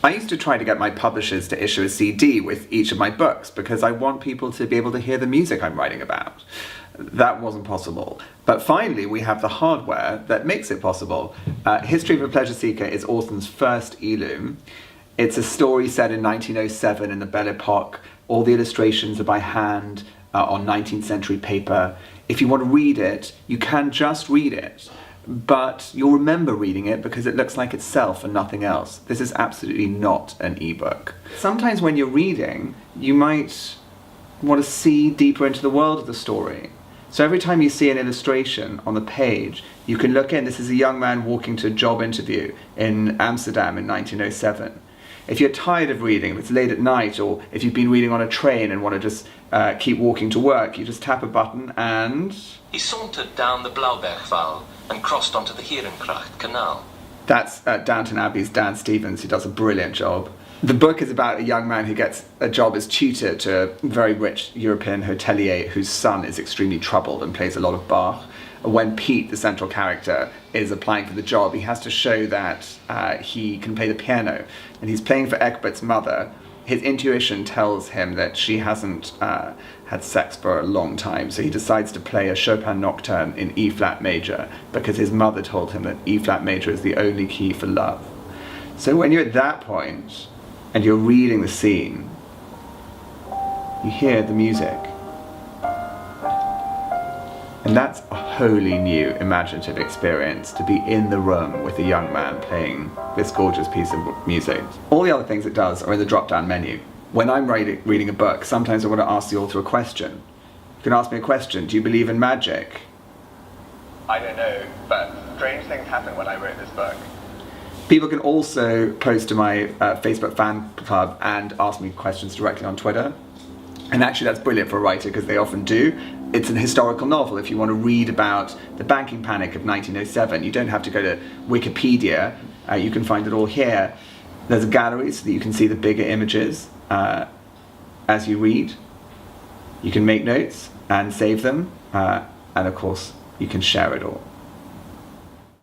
I used to try to get my publishers to issue a CD with each of my books because I want people to be able to hear the music I'm writing about. That wasn't possible. But finally, we have the hardware that makes it possible. History of a Pleasure Seeker is Orson's first eLum. It's a story set in 1907 in the Belle Epoque. All the illustrations are by hand on 19th century paper. If you want to read it, you can just read it. But you'll remember reading it because it looks like itself and nothing else. This is absolutely not an ebook. Sometimes when you're reading, you might want to see deeper into the world of the story. So every time you see an illustration on the page, you can look in. This is a young man walking to a job interview in Amsterdam in 1907. If you're tired of reading, if it's late at night, or if you've been reading on a train and want to just keep walking to work, you just tap a button and... He sauntered down the Blaubergwal and crossed onto the Herengracht Canal. That's Downton Abbey's Dan Stevens, who does a brilliant job. The book is about a young man who gets a job as tutor to a very rich European hotelier whose son is extremely troubled and plays a lot of Bach. When Pete, the central character, is applying for the job, he has to show that he can play the piano. And he's playing for Egbert's mother. His intuition tells him that she hasn't had sex for a long time, so he decides to play a Chopin nocturne in E-flat major because his mother told him that E-flat major is the only key for love. So when you're at that point, and you're reading the scene, you hear the music. And that's a wholly new imaginative experience, to be in the room with a young man playing this gorgeous piece of music. All the other things it does are in the drop-down menu. When I'm reading a book, sometimes I want to ask the author a question. You can ask me a question: do you believe in magic? I don't know, but strange things happened when I wrote this book. People can also post to my Facebook fan club and ask me questions directly on Twitter. And actually that's brilliant for a writer because they often do. It's an historical novel. If you want to read about the banking panic of 1907, you don't have to go to Wikipedia. You can find it all here. There's a gallery so that you can see the bigger images as you read. You can make notes and save them. And of course, you can share it all.